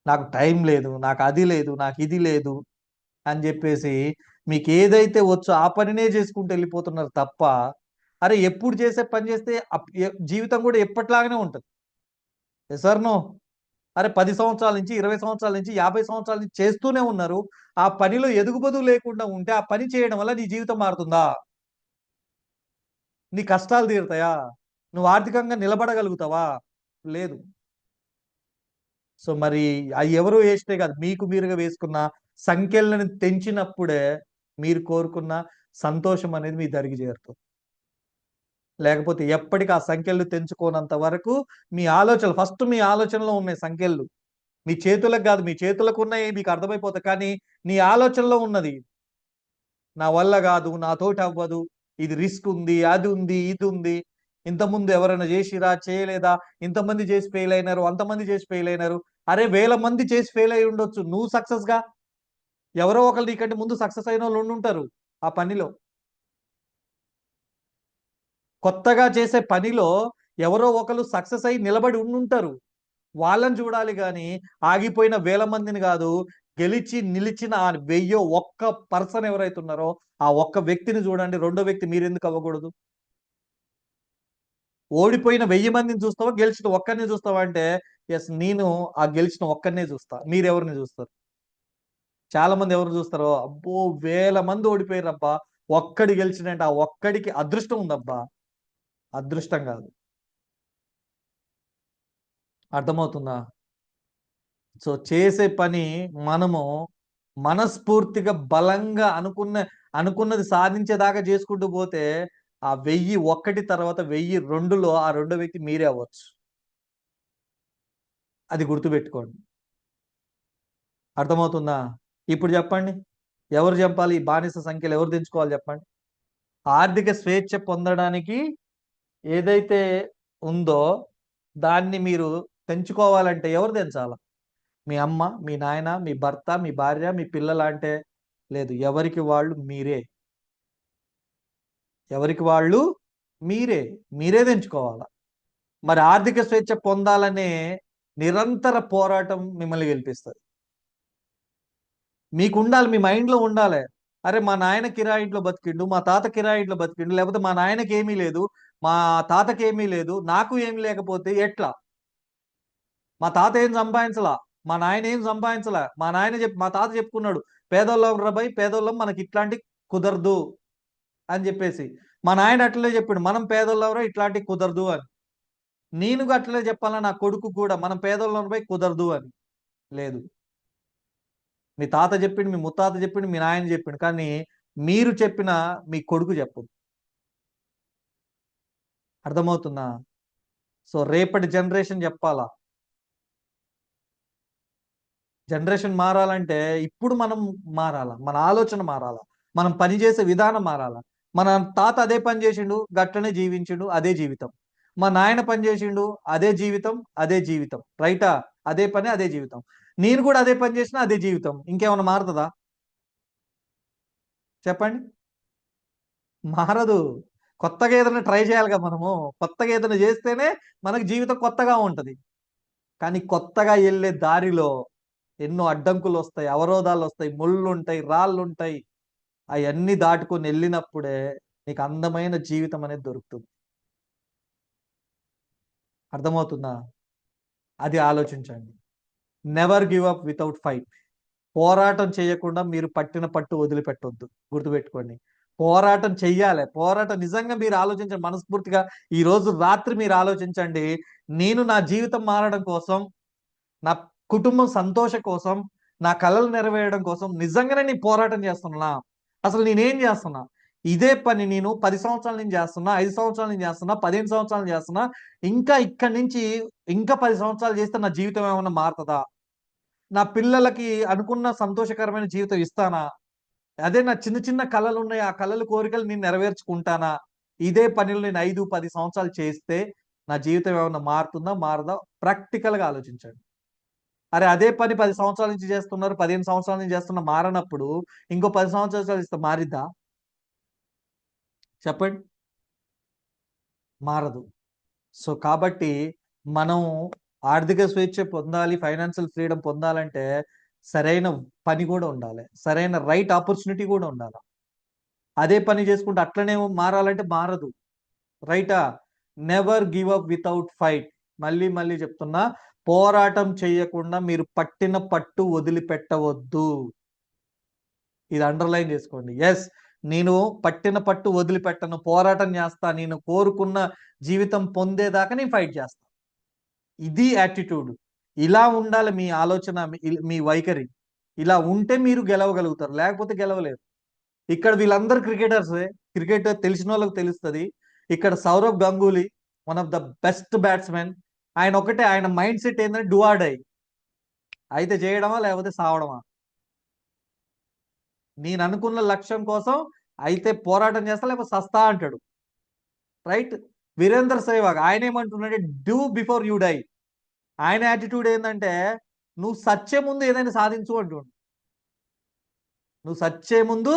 నాకు టైం లేదు, నాకు అది లేదు, నాకు ఇది లేదు అని చెప్పేసి మీకు ఏదైతే వచ్చో ఆ పనినే చేసుకుంటూ వెళ్ళిపోతున్నారు తప్ప, అరే ఎప్పుడు చేసే పని చేస్తే జీవితం కూడా ఎప్పట్లాగానే ఉంటుంది. Sir no. అరే 10 సంవత్సరాల నుంచి, 20 సంవత్సరాల నుంచి, 50 సంవత్సరాల నుంచి చేస్తూనే ఉన్నారు. ఆ పనిలో ఎదుగుబదు లేకుండా ఉంటే ఆ పని చేయడం వల్ల నీ జీవితం మారుతుందా? నీ కష్టాలు తీరుతాయా? నువ్వు ఆర్థికంగా నిలబడగలుగుతావా? లేదు. సో మరి అవి ఎవరు వేస్తే కాదు, మీకు మీరుగా వేసుకున్న సంఖ్యలను తెంచినప్పుడే మీరు కోరుకున్న సంతోషం అనేది మీ దరికి చేరుతుంది. లేకపోతే ఎప్పటికీ ఆ సంఖ్యలు తెంచుకోనంత వరకు మీ ఆలోచనలు, ఫస్ట్ మీ ఆలోచనలో ఉన్నాయి సంఖ్యలు. మీ చేతులకు కాదు, మీ చేతులకు ఉన్నాయి మీకు అర్థమైపోతాయి. కానీ నీ ఆలోచనలో ఉన్నది, నా వల్ల కాదు, నాతోటి అవ్వదు, ఇది రిస్క్ ఉంది, అది ఉంది, ఇది ఉంది, ఇంతకుముందు ఎవరైనా చేసిరా, చేయలేదా, ఇంతమంది చేసి ఫెయిల్ అయినారు, అంతమంది చేసి ఫెయిల్ అయినారు. అరే 1000 మంది చేసి ఫెయిల్ అయి ఉండొచ్చు, నువ్వు సక్సెస్ గా. ఎవరో ఒకరు నీకంటే ముందు సక్సెస్ అయిన వాళ్ళు ఉండుంటారు ఆ పనిలో. కొత్తగా చేసే పనిలో ఎవరో ఒకరు సక్సెస్ అయి నిలబడి ఉండుంటారు. వాళ్ళని చూడాలి గాని ఆగిపోయిన 1000 మందిని కాదు. గెలిచి నిలిచిన ఆ 1000 ఒక్క పర్సన్ ఎవరైతే ఉన్నారో ఆ ఒక్క వ్యక్తిని చూడండి. రెండో వ్యక్తి మీరెందుకు అవ్వకూడదు? ఓడిపోయిన 1000 మందిని చూస్తావా, గెలిచిన ఒక్కరిని చూస్తావా అంటే, ఎస్, నేను ఆ గెలిచిన ఒక్కరినే చూస్తా. మీరెవరిని చూస్తారు? చాలా మంది ఎవరు చూస్తారో, అబ్బో 1000 మంది ఓడిపోయారబ్బా, ఒక్కడి గెలిచినంటే ఆ ఒక్కడికి అదృష్టం ఉందబ్బా. అదృష్టం కాదు. అర్థమవుతుందా? సో చేసే పని మనము మనస్ఫూర్తిగా బలంగా అనుకున్నది సాధించేదాకా చేసుకుంటూ పోతే ఆ 1001 తర్వాత 1002లో ఆ రెండో వ్యక్తి మీరే అవ్వచ్చు. అది గుర్తుపెట్టుకోండి. అర్థమవుతుందా? ఇప్పుడు చెప్పండి, ఎవరు చెప్పాలి ఈ బానిస సంఖ్యలు, ఎవరు తెంచుకోవాలి చెప్పండి? ఆర్థిక స్వేచ్ఛ పొందడానికి ఏదైతే ఉందో దాన్ని మీరు తెంచుకోవాలంటే ఎవరు తెంచాల? మీ అమ్మ, మీ నాయన, మీ భర్త, మీ భార్య, మీ పిల్లలు అంటే లేదు. ఎవరికి వాళ్ళు మీరే. ఎవరికి వాళ్ళు మీరే. మీరే తెంచుకోవాలా. మరి ఆర్థిక స్వేచ్ఛ పొందాలనే నిరంతర పోరాటం మిమ్మల్ని గెలిపిస్తుంది. మీకు ఉండాలి, మీ మైండ్లో ఉండాలి. అరే మా నాయన కిరాయి ఇంట్లో బతికిండు, మా తాత కిరాయి ఇంట్లో బతికిండు, లేకపోతే మా నాయనకి ఏమీ లేదు, మా తాతకి ఏమీ లేదు, నాకు ఏమీ లేకపోతే ఎట్లా? మా తాత ఏం సంపాదించలా, మా నాయన ఏం సంపాదించలా. మా తాత చెప్పుకున్నాడు, పేదోళ్ళం రాబాయ్, పేదోళ్ళం, మనకి ఇట్లాంటి కుదరదు అని చెప్పేసి. మా నాయన అట్లనే చెప్పిండు, మనం పేదోళ్ళంరా, ఇట్లాంటి కుదరదు అని. నేను అట్లనే చెప్పాలా నా కొడుకు కూడా, మనం పేదోళ్ళం రాబాయ్, కుదరదు అని. లేదు, మీ తాత చెప్పిండు, మీ ముత్తాత చెప్పిండు, మీ నాయన చెప్పిండు, కానీ మీరు చెప్పిన మీ కొడుకు చెప్పదు. అర్థమవుతుందా? సో రేపటి జనరేషన్ చెప్పాలా. జనరేషన్ మారాలంటే ఇప్పుడు మనం మారాలా, మన ఆలోచన మారాలా, మనం పనిచేసే విధానం మారాలా. మన తాత అదే పని చేసిండు, గట్లనే జీవించిండు, అదే జీవితం. మా నాయన పని చేసిండు, అదే జీవితం, అదే జీవితం. రైటా? అదే పని, అదే జీవితం. నేను కూడా అదే పని చేసినా అదే జీవితం. ఇంకేమైనా మారుతుందా చెప్పండి? మారదు. కొత్తగా ఏదైనా ట్రై చేయాలిగా మనము. కొత్తగా ఏదైనా చేస్తేనే మనకు జీవితం కొత్తగా ఉంటది. కానీ కొత్తగా వెళ్ళే దారిలో ఎన్నో అడ్డంకులు వస్తాయి, అవరోధాలు వస్తాయి, ముళ్ళు ఉంటాయి, రాళ్ళు ఉంటాయి. అవన్నీ దాటుకొని వెళ్ళినప్పుడే నీకు అందమైన జీవితం అనేది దొరుకుతుంది. అర్థమవుతుందా? అది ఆలోచించండి. Never give up without fight. పోరాటం చేయకుండా మీరు పట్టిన పట్టు వదిలిపెట్టొద్దు. గుర్తుపెట్టుకోండి. పోరాటం చెయ్యాలి. పోరాటం నిజంగా మీరు ఆలోచించండి మనస్ఫూర్తిగా. ఈ రోజు రాత్రి మీరు ఆలోచించండి, నేను నా జీవితం మారడం కోసం, నా కుటుంబం సంతోషం కోసం, నా కలలు నెరవేరడం కోసం నిజంగానే నేను పోరాటం చేస్తున్నా. అసలు నేనేం చేస్తున్నా? ఇదే పని నేను 10 సంవత్సరాల నుంచి చేస్తున్నా, 5 సంవత్సరాల నుంచి చేస్తున్నా, 15 సంవత్సరాల నుంచి చేస్తున్నా. ఇంకా ఇక్కడి నుంచి ఇంకా 10 సంవత్సరాలు చేస్తే నా జీవితం ఏమన్నా మారుతుందా? నా పిల్లలకి అనుకున్న సంతోషకరమైన జీవితం ఇస్తానా? అదే నా చిన్న చిన్న కళలు ఉన్నాయి, ఆ కళలు కోరికలు నేను నెరవేర్చుకుంటానా? ఇదే పనిలో నేను 5, 10 సంవత్సరాలు చేస్తే నా జీవితం ఏమన్నా మారుతుందా, మారదా? ప్రాక్టికల్ గా ఆలోచించండి. అరే అదే పని 10 సంవత్సరాల నుంచి చేస్తున్నారు, 15 సంవత్సరాల నుంచి చేస్తున్న మారనప్పుడు ఇంకో 10 సంవత్సరాలు ఇస్తే మారిద్దా చెప్పండి? మారదు. సో కాబట్టి మనం ఆర్థిక స్వేచ్ఛ పొందాలి, ఫైనాన్షియల్ ఫ్రీడమ్ పొందాలంటే సరైన పని కూడా ఉండాలి, సరైన రైట్ ఆపర్చునిటీ కూడా ఉండాలి. అదే పని చేసుకుంటే అట్లనే మారాలంటే మారదు. రైటా? Never give up without fight. మళ్ళీ మళ్ళీ చెప్తున్నా, పోరాటం చేయకుండా మీరు పట్టిన పట్టు వదిలిపెట్టవద్దు. ఇది అండర్లైన్ చేసుకోండి. ఎస్, నేను పట్టిన పట్టు వదిలిపెట్టను, పోరాటం చేస్తా, నేను కోరుకున్న జీవితం పొందేదాకా నేను ఫైట్ చేస్తా. ఇది యాటిట్యూడ్. ఇలా ఉండాలి మీ ఆలోచన, మీ వైఖరి. ఇలా ఉంటే మీరు గెలవగలుగుతారు, లేకపోతే గెలవలేరు. ఇక్కడ వీళ్ళందరూ క్రికెటర్సే. క్రికెట్ తెలిసిన వాళ్ళకి తెలుస్తుంది. ఇక్కడ Sourav Ganguly one of the best batsmen. ఆయన మైండ్ సెట్ ఏంటంటే డూ ఆర్ డై. అయితే చేయడమా లేకపోతే సావడమా. నేను అనుకున్న లక్ష్యం కోసం అయితే పోరాటం చేస్తా, లేకపోతే సస్తా అంటాడు. రైట్. వీరేందర్ సెహ్వాగ్ ఆయన ఏమంటున్నాడు, డూ బిఫోర్ యూ డై. ఆయన యాటిట్యూడ్ ఏంటంటే నువ్వు సచ్చే ముందు ఏదైనా సాధించు అంటుండు. నువ్వు సచ్చే ముందు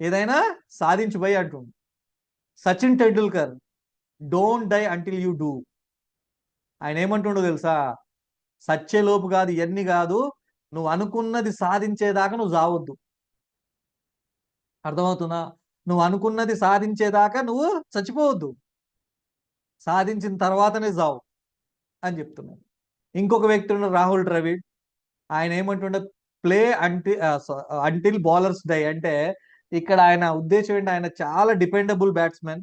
ఏదైనా సాధించిపోయి అంటుండు. Sachin Tendulkar, don't die until you do. ఆయన ఏమంటుండో తెలుసా, సచ్చేలోపు కాదు, ఇవన్నీ కాదు, నువ్వు అనుకున్నది సాధించేదాకా నువ్వు చావొద్దు. అర్థమవుతుందా? నువ్వు అనుకున్నది సాధించేదాకా నువ్వు చచ్చిపోవద్దు, సాధించిన తర్వాతనే చావు అని చెప్తున్నాడు. ఇంకొక వ్యక్తి ఉన్న రాహుల్ ద్రవిడ్. ఆయన ఏమంటుండే, ప్లే అంటిల్ బౌలర్స్ డై. అంటే ఇక్కడ ఆయన ఉద్దేశం ఏంటి, ఆయన చాలా డిపెండబుల్ బ్యాట్స్మెన్.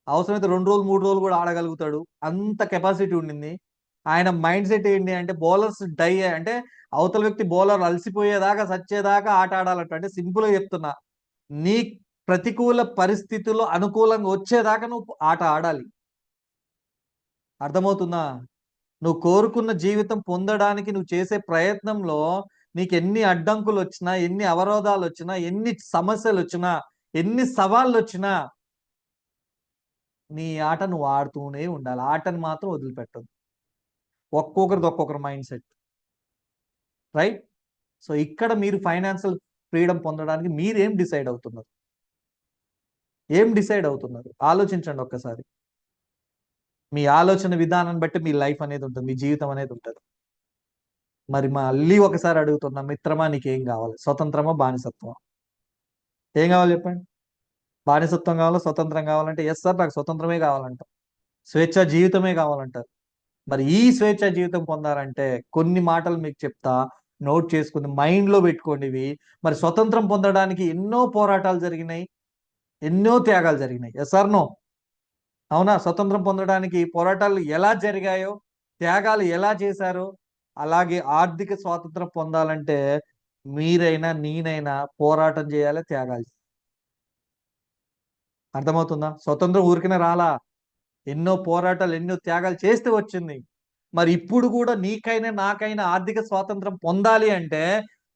అవసరమైతే 2 రోజులు 3 రోజులు కూడా ఆడగలుగుతాడు, అంత కెపాసిటీ ఉండింది. ఆయన మైండ్ సెట్ ఏంటి అంటే బౌలర్స్ డై అంటే అవతల వ్యక్తి బౌలర్ అలసిపోయేదాకా సచ్చేదాకా ఆట ఆడాలంట. అంటే సింపుల్ గా చెప్తున్నా, నీ ప్రతికూల పరిస్థితుల్లో అనుకూలంగా వచ్చేదాకా నువ్వు ఆట ఆడాలి. అర్థమవుతుందా? నువ్వు కోరుకున్న జీవితం పొందడానికి నువ్వు చేసే ప్రయత్నంలో నీకు ఎన్ని అడ్డంకులు వచ్చినా, ఎన్ని అవరోధాలు వచ్చినా, ఎన్ని సమస్యలు వచ్చినా, ఎన్ని సవాళ్ళు వచ్చినా నీ ఆట నువ్వు ఆడుతూనే ఉండాలి. ఆటను మాత్రం వదిలిపెట్టదు. ఒక్కొక్కరిది ఒక్కొక్కరు మైండ్ సెట్. రైట్. సో ఇక్కడ మీరు ఫైనాన్షియల్ ఫ్రీడమ్ పొందడానికి మీరేం డిసైడ్ అవుతున్నారు, ఏం డిసైడ్ అవుతున్నారు ఆలోచించండి ఒక్కసారి. మీ ఆలోచన విధానాన్ని బట్టి మీ లైఫ్ అనేది ఉంటుంది, మీ జీవితం అనేది ఉంటుంది. మరి మళ్ళీ ఒకసారి అడుగుతున్నా, మిత్రమా నీకేం కావాలి, స్వతంత్రమా బానిసత్వమా? ఏం కావాలి చెప్పండి. బానిసత్వం కావాలా, స్వతంత్రం కావాలంటే ఎస్ సార్ నాకు స్వతంత్రమే కావాలంట, స్వేచ్ఛ జీవితమే కావాలంటారు. మరి ఈ స్వేచ్ఛ జీవితం పొందాలంటే కొన్ని మాటలు మీకు చెప్తా, నోట్ చేసుకుని మైండ్ లో పెట్టుకోండి ఇవి. మరి స్వతంత్రం పొందడానికి ఎన్నో పోరాటాలు జరిగినాయి, ఎన్నో త్యాగాలు జరిగినాయి. Yes or no? అవునా? స్వతంత్రం పొందడానికి పోరాటాలు ఎలా జరిగాయో, త్యాగాలు ఎలా చేశారో, అలాగే ఆర్థిక స్వాతంత్రం పొందాలంటే మీరైనా నేనైనా పోరాటం చేయాలి, త్యాగాలు చేయాలి. అర్థమవుతుందా? స్వతంత్రం ఊరికనే రాలా, ఎన్నో పోరాటాలు ఎన్నో త్యాగాలు చేస్తే వచ్చింది. మరి ఇప్పుడు కూడా నీకైనా నాకైనా ఆర్థిక స్వాతంత్రం పొందాలి అంటే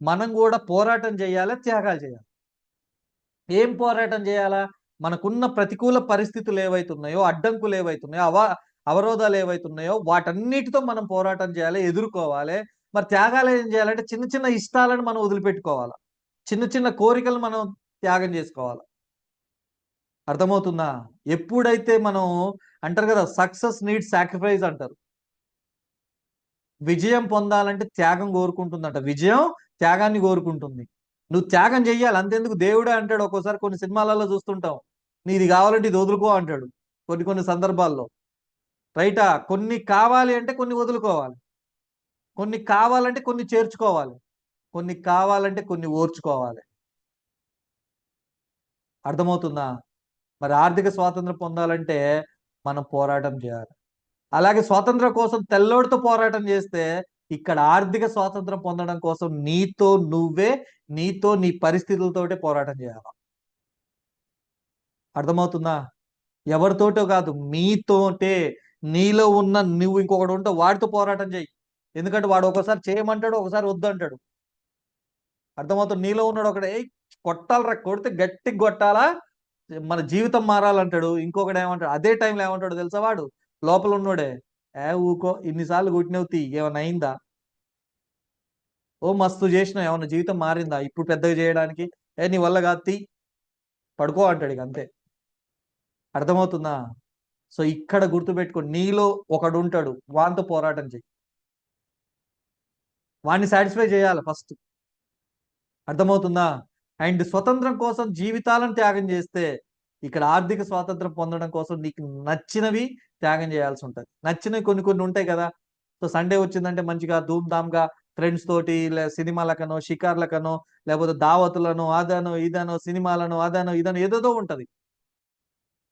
మనం కూడా పోరాటం చేయాలి, త్యాగాలు చేయాలి. ఏం పోరాటం చేయాలా? మనకున్న ప్రతికూల పరిస్థితులు ఏవైతున్నాయో, అడ్డంకులు ఏవైతున్నాయో, అవరోధాలు ఏవైతున్నాయో వాటన్నిటితో మనం పోరాటం చేయాలి, ఎదుర్కోవాలి. మరి త్యాగాలు ఏం చేయాలంటే చిన్న చిన్న ఇష్టాలను మనం వదిలిపెట్టుకోవాలి, చిన్న చిన్న కోరికలు మనం త్యాగం చేసుకోవాలి. అర్థమవుతుందా? ఎప్పుడైతే మనం అంటారు కదా, సక్సెస్ నీడ్స్ సాక్రిఫైస్ అంటారు. విజయం పొందాలంటే త్యాగం కోరుకుంటుందంట, విజయం త్యాగాన్ని కోరుకుంటుంది. నువ్వు త్యాగం చెయ్యాలి అంతేందుకు, దేవుడే అంటాడు ఒక్కోసారి, కొన్ని సినిమాలలో చూస్తుంటాం, నీది కావాలంటే ఇది వదులుకో అంటాడు కొన్ని కొన్ని సందర్భాల్లో. రైటా? కొన్ని కావాలి అంటే కొన్ని వదులుకోవాలి, కొన్ని కావాలంటే కొన్ని చేర్చుకోవాలి, కొన్ని కావాలంటే కొన్ని ఓర్చుకోవాలి. అర్థమవుతుందా? మరి ఆర్థిక స్వాతంత్రం పొందాలంటే మనం పోరాటం చేయాలి. అలాగే స్వాతంత్రం కోసం తెల్లోడితో పోరాటం చేస్తే ఇక్కడ ఆర్థిక స్వాతంత్రం పొందడం కోసం నీతో నువ్వే, నీతో నీ పరిస్థితులతోటే పోరాటం చేయాలి. అర్థమవుతుందా? ఎవరితోటో కాదు, మీతోటే. నీలో ఉన్న నువ్వు ఇంకొకటి ఉంటే వాడితో పోరాటం చేయి. ఎందుకంటే వాడు ఒకసారి చేయమంటాడు, ఒకసారి వద్దు అంటాడు. అర్థమవుతుంది? నీలో ఉన్నాడు ఒకడే, కొట్టాలరా, కొడితే గట్టిగా కొట్టాలా, మన జీవితం మారాలంటాడు. ఇంకొకటి ఏమంటాడు, అదే టైంలో ఏమంటాడు తెలుసా, వాడు లోపల ఉన్నోడే, ఊకో ఇన్నిసార్లు కొట్టినవు తీ, ఏమన్నా అయిందా, ఓ మస్తు చేసినావు, ఏమన్నా జీవితం మారిందా ఇప్పుడు పెద్దగా చేయడానికి, నీ వల్ల కాదు తీ, పడుకో అంటాడు ఇక అంతే. అర్థమవుతుందా? సో ఇక్కడ గుర్తుపెట్టుకో, నీలో ఒకడు ఉంటాడు, వానితో పోరాటం చెయ్యి, వాడిని సాటిస్ఫై చేయాలి ఫస్ట్. అర్థమవుతుందా? అండ్ స్వతంత్రం కోసం జీవితాలను త్యాగం చేస్తే ఇక్కడ ఆర్థిక స్వాతంత్రం పొందడం కోసం నీకు నచ్చినవి త్యాగం చేయాల్సి ఉంటుంది. నచ్చినవి కొన్ని కొన్ని ఉంటాయి కదా. సో సండే వచ్చిందంటే మంచిగా ధూమ్ధామ్గా ఫ్రెండ్స్ తోటి సినిమాలకనో, షికార్లకనో, లేకపోతే దావతులను, అదనో ఇదనో, సినిమాలను అదనో ఇదనో ఏదేదో ఉంటది.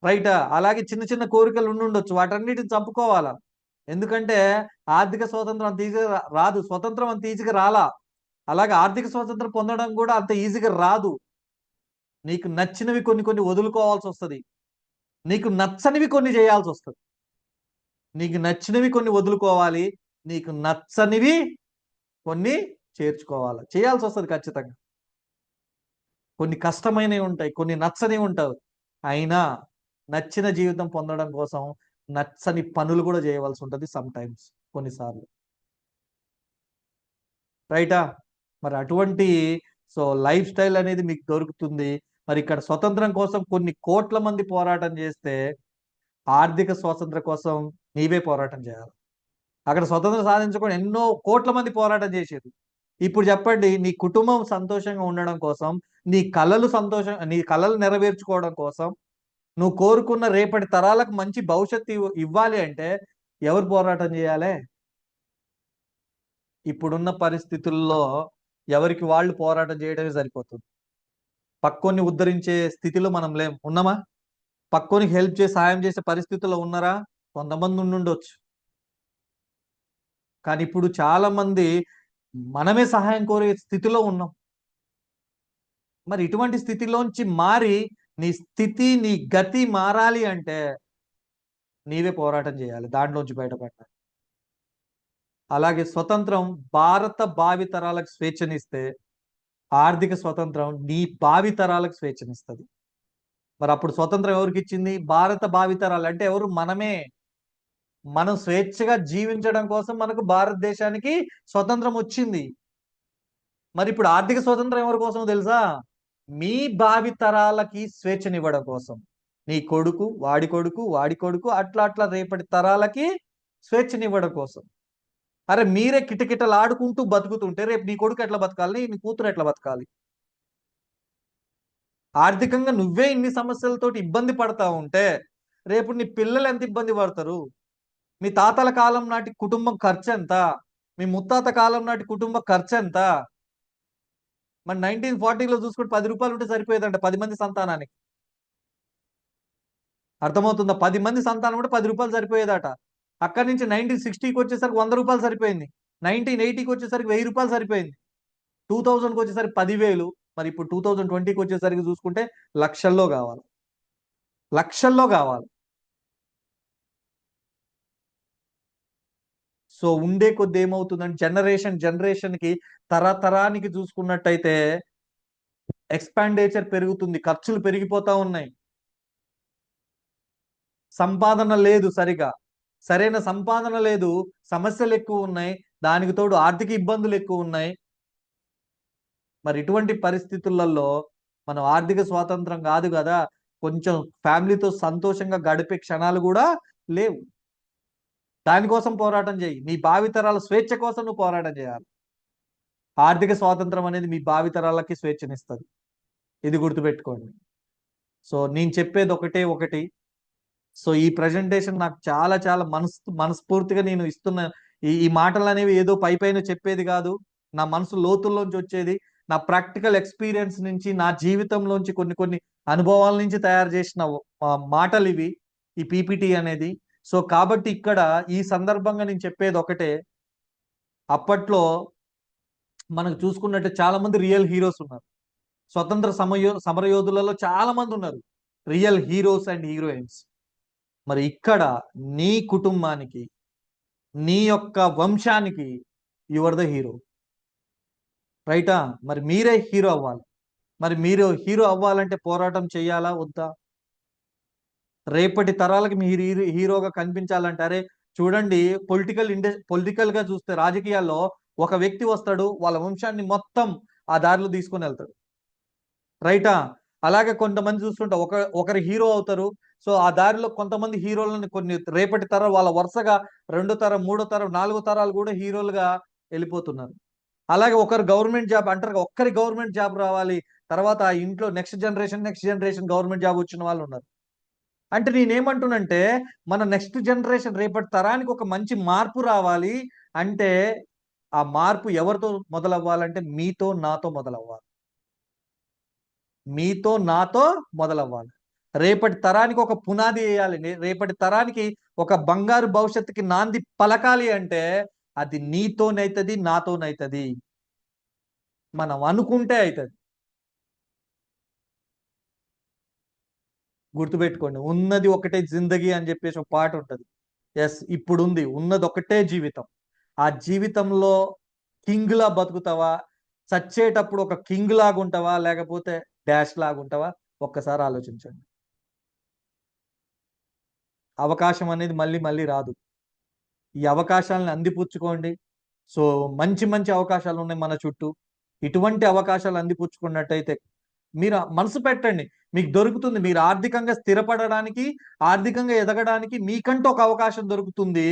రైటా? అలాగే చిన్న చిన్న కోరికలు ఉండుండొచ్చు, వాటన్నిటిని చంపుకోవాలా. ఎందుకంటే ఆర్థిక స్వాతంత్రం అంత ఈజీగా రాదు, స్వతంత్రం అంత ఈజీగా రాలా. అలాగే ఆర్థిక స్వాతంత్రం పొందడం కూడా అంత ఈజీగా రాదు. నీకు నచ్చినవి కొన్ని కొన్ని వదులుకోవాల్సి వస్తుంది. నీకు నచ్చనివి కొన్ని చేయాల్సి వస్తుంది. నీకు నచ్చినవి కొన్ని వదులుకోవాలి, నీకు నచ్చనివి కొన్ని చేర్చుకోవాలి, చేయాల్సి వస్తుంది ఖచ్చితంగా. కొన్ని కష్టమైనవి ఉంటాయి, కొన్ని నచ్చనివి ఉంటాయి. అయినా నచ్చిన జీవితం పొందడం కోసం నచ్చని పనులు కూడా చేయవలసి ఉంటుంది సమ్ టైమ్స్, కొన్నిసార్లు. రైటా? మరి అటువంటి లైఫ్ స్టైల్ అనేది మీకు దొరుకుతుంది. మరి ఇక్కడ స్వతంత్రం కోసం కొన్ని కోట్ల మంది పోరాటం చేస్తే ఆర్థిక స్వాతంత్రం కోసం నీవే పోరాటం చేయాలి. అక్కడ స్వతంత్రం సాధించుకొని ఎన్నో కోట్ల మంది పోరాటం చేసేది. ఇప్పుడు చెప్పండి, నీ కుటుంబం సంతోషంగా ఉండడం కోసం, నీ కళలు నెరవేర్చుకోవడం కోసం, నువ్వు కోరుకున్న రేపటి తరాలకు మంచి భవిష్యత్తు ఇవ్వాలి అంటే ఎవరు పోరాటం చేయాలి? ఇప్పుడున్న పరిస్థితుల్లో ఎవరికి వాళ్ళు పోరాటం చేయడమే సరిపోతుంది. పక్కోని ఉద్ధరించే స్థితిలో మనం లేం. ఉన్నామా? పక్కోనికి హెల్ప్ చేసి సహాయం చేసే పరిస్థితుల్లో ఉన్నారా? కొంతమంది ఉండుండొచ్చు. కానీ ఇప్పుడు చాలా మంది మనమే సహాయం కోరే స్థితిలో ఉన్నాం. మరి ఇటువంటి స్థితిలోంచి మారి నీ స్థితి, నీ గతి మారాలి అంటే నీవే పోరాటం చేయాలి దాంట్లోంచి బయటపడాలి. అలాగే స్వతంత్రం భారత భావితరాలకు స్వేచ్ఛనిస్తే ఆర్థిక స్వతంత్రం నీ భావితరాలకు స్వేచ్ఛనిస్తుంది. మరి అప్పుడు స్వతంత్రం ఎవరికి ఇచ్చింది? భారత భావితరాలు అంటే ఎవరు? మనమే. మనం స్వేచ్ఛగా జీవించడం కోసం మనకు భారతదేశానికి స్వతంత్రం వచ్చింది. మరి ఇప్పుడు ఆర్థిక స్వతంత్రం ఎవరి కోసం తెలుసా? మీ భావితరాలకి స్వేచ్ఛనివ్వడం కోసం. నీ కొడుకు, వాడి కొడుకు, వాడి కొడుకు, అట్లా అట్లా రేపటి తరాలకి స్వేచ్ఛనివ్వడం కోసం. అరే మీరే కిటకిటలాడుకుంటూ బతుకుతుంటే రేపు నీ కొడుకు ఎట్లా బతకాలి, నీ కూతురు ఎట్లా బతకాలి? ఆర్థికంగా నువ్వే ఇన్ని సమస్యలతోటి ఇబ్బంది పడతా ఉంటే రేపు నీ పిల్లలు ఎంత ఇబ్బంది పడతారు? మీ తాతల కాలం నాటి కుటుంబం ఖర్చు ఎంత? మీ ముత్తాత కాలం నాటి కుటుంబ ఖర్చు ఎంత? మరి 1940లో చూసుకుంటే 10 రూపాయలు ఉంటే సరిపోయేదంట 10 మంది సంతానానికి. అర్థమవుతుందా? 10 మంది సంతానం ఉంటే 10 రూపాయలు సరిపోయేదట. అక్కడి నుంచి 1960కి వచ్చేసరికి 100 రూపాయలు సరిపోయింది. 1980కి వచ్చేసరికి 1000 రూపాయలు సరిపోయింది. 2000కి వచ్చేసరికి 10,000. మరి ఇప్పుడు 2020కి వచ్చేసరికి చూసుకుంటే లక్షల్లో కావాలి, లక్షల్లో కావాలి. ఉండే కొద్ది ఏమవుతుందంటే జనరేషన్కి తరతరానికి చూసుకున్నట్టయితే ఎక్స్పాండిచర్ పెరుగుతుంది, ఖర్చులు పెరిగిపోతా ఉన్నాయి. సంపాదన లేదు, సరైన సంపాదన లేదు, సమస్యలు ఎక్కువ ఉన్నాయి, దానికి తోడు ఆర్థిక ఇబ్బందులు ఎక్కువ ఉన్నాయి. మరి ఇటువంటి పరిస్థితులలో మనం ఆర్థిక స్వాతంత్రం కాదు కదా, కొంచెం ఫ్యామిలీతో సంతోషంగా గడిపే క్షణాలు కూడా లేవు. దానికోసం పోరాటం చేయి. నీ భావితరాల స్వేచ్ఛ కోసం నువ్వు పోరాటం చేయాలి. ఆర్థిక స్వాతంత్రం అనేది మీ భావితరాలకి స్వేచ్ఛనిస్తుంది. ఇది గుర్తుపెట్టుకోండి. నేను చెప్పేది ఒకటే ఒకటి. ఈ ప్రజెంటేషన్ నాకు చాలా చాలా మనస్ఫూర్తిగా నేను ఇస్తున్న ఈ మాటలు అనేవి ఏదో పైన చెప్పేది కాదు, నా మనసు లోతుల్లోంచి వచ్చేది, నా ప్రాక్టికల్ ఎక్స్పీరియన్స్ నుంచి, నా జీవితంలోంచి కొన్ని కొన్ని అనుభవాల నుంచి తయారు చేసిన మాటలు ఇవి, ఈ పీపీటీ అనేది. కాబట్టి ఇక్కడ ఈ సందర్భంగా నేను చెప్పేది ఒకటే. అప్పట్లో మనకు చూసుకున్నట్టు చాలా మంది రియల్ హీరోస్ ఉన్నారు. స్వతంత్ర సమరయోధులలో చాలా మంది ఉన్నారు రియల్ హీరోస్ అండ్ హీరోయిన్స్. మరి ఇక్కడ నీ కుటుంబానికి, నీ యొక్క వంశానికి యు ఆర్ ద హీరో. రైటా? మరి మీరే హీరో అవ్వాలి. మరి మీరు హీరో అవ్వాలంటే పోరాటం చెయ్యాలా వద్దా? రేపటి తరాలకి మీరు హీరోగా కనిపించాలంటే, అరే చూడండి, పొలిటికల్ గా చూస్తే రాజకీయాల్లో ఒక వ్యక్తి వస్తాడు, వాళ్ళ వంశాన్ని మొత్తం ఆ దారిలో తీసుకొని వెళ్తాడు. రైటా? అలాగే కొంతమంది చూస్తుంటే ఒకరి హీరో అవుతారు. ఆ దారిలో కొంతమంది హీరోలను కొన్ని రేపటి తరం వాళ్ళ వరుసగా 2వ తరం, 3వ తరం, 4వ తరాలు కూడా హీరోలుగా వెళ్ళిపోతున్నారు. అలాగే ఒకరు గవర్నమెంట్ జాబ్ అంటారు, ఒక్కరి గవర్నమెంట్ జాబ్ రావాలి, తర్వాత ఆ ఇంట్లో నెక్స్ట్ జనరేషన్ గవర్నమెంట్ జాబ్ వచ్చిన వాళ్ళు ఉన్నారు. అంటే నేనేమంటున్నంటే మన నెక్స్ట్ జనరేషన్ రేపటి తరానికి ఒక మంచి మార్పు రావాలి అంటే ఆ మార్పు ఎవరితో మొదలవ్వాలంటే మీతో నాతో మొదలవ్వాలి. మీతో నాతో మొదలవ్వాలి. రేపటి తరానికి ఒక పునాది వేయాలి. రేపటి తరానికి ఒక బంగారు భవిష్యత్తుకి నాంది పలకాలి అంటే అది నీతోనైతది, నాతోనైతది. మనం అనుకుంటే అవుతుంది. గుర్తుపెట్టుకోండి, ఉన్నది ఒకటే జిందగీ అని చెప్పేసి ఒక పాట ఉంటుంది. ఎస్, ఇప్పుడు ఉంది, ఉన్నది ఒకటే జీవితం. ఆ జీవితంలో కింగ్ లా బతుకుతావా, చచ్చేటప్పుడు ఒక కింగ్ లాగా ఉంటావా, లేకపోతే డాష్ లాగా ఉంటావా? ఒక్కసారి ఆలోచించండి. అవకాశం అనేది మళ్ళీ మళ్ళీ రాదు. ఈ అవకాశాలను అందిపుచ్చుకోండి. సో మంచి మంచి అవకాశాలు ఉన్నాయి మన చుట్టూ. ఇటువంటి అవకాశాలు అందిపుచ్చుకున్నట్టయితే మీరు మనసు పెట్టండి, మీకు దొరుకుతుంది. మీరు ఆర్థికంగా స్థిరపడడానికి, ఆర్థికంగా ఎదగడానికి మీకంటూ ఒక అవకాశం దొరుకుతుంది.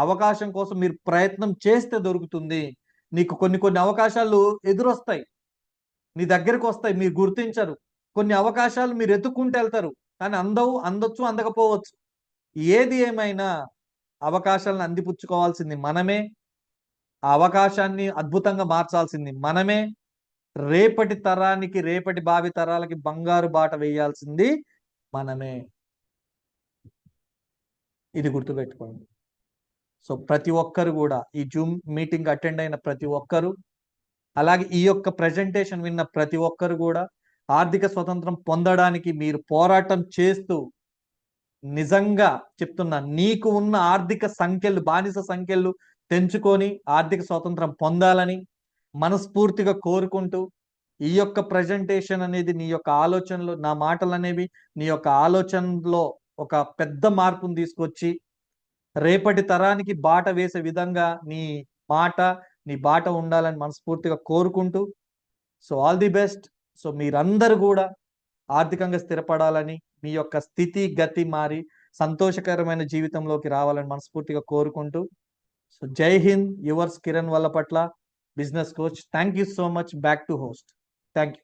అవకాశం కోసం మీరు ప్రయత్నం చేస్తే దొరుకుతుంది. నీకు కొన్ని కొన్ని అవకాశాలు ఎదురొస్తాయి, నీ దగ్గరకు వస్తాయి, మీరు గుర్తించరు. కొన్ని అవకాశాలు మీరు ఎత్తుక్కుంటూ వెళ్తారు, కానీ అందవు, అందొచ్చు, అందకపోవచ్చు. ఏది ఏమైనా అవకాశాలను అందిపుచ్చుకోవాల్సింది మనమే, ఆ అవకాశాన్ని అద్భుతంగా మార్చాల్సింది మనమే, రేపటి తరానికి, రేపటి భావి తరాలకి బంగారు బాట వేయాల్సింది మనమే. ఇది గుర్తుపెట్టుకోండి. సో ప్రతి ఒక్కరు కూడా ఈ జూమ్ మీటింగ్ అటెండ్ అయిన ప్రతి ఒక్కరు, అలాగే ఈ యొక్క ప్రెజెంటేషన్ విన్న ప్రతి ఒక్కరు కూడా ఆర్థిక స్వతంత్రం పొందడానికి మీరు పోరాటం చేస్తూ, నిజంగా చెప్తున్నా, నీకు ఉన్న ఆర్థిక సంఖ్యలు, బానిస సంఖ్యలు తెంచుకొని ఆర్థిక స్వాతంత్రం పొందాలని మనస్ఫూర్తిగా కోరుకుంటూ, ఈ యొక్క ప్రజెంటేషన్ అనేది నీ యొక్క ఆలోచనలో, నా మాటలు అనేవి నీ యొక్క ఆలోచనలో ఒక పెద్ద మార్పును తీసుకొచ్చి రేపటి తరానికి బాట వేసే విధంగా నీ మాట, నీ బాట ఉండాలని మనస్ఫూర్తిగా కోరుకుంటూ, so all the best. So మీరందరూ కూడా ఆర్థికంగా స్థిరపడాలని, మీ యొక్క స్థితి గతి మారి సంతోషకరమైన జీవితంలోకి రావాలని మనస్ఫూర్తిగా కోరుకుంటూ, so Jai Hind, yours Kiran Vallapatla, business coach. Thank you so much. Back to host. Thank you.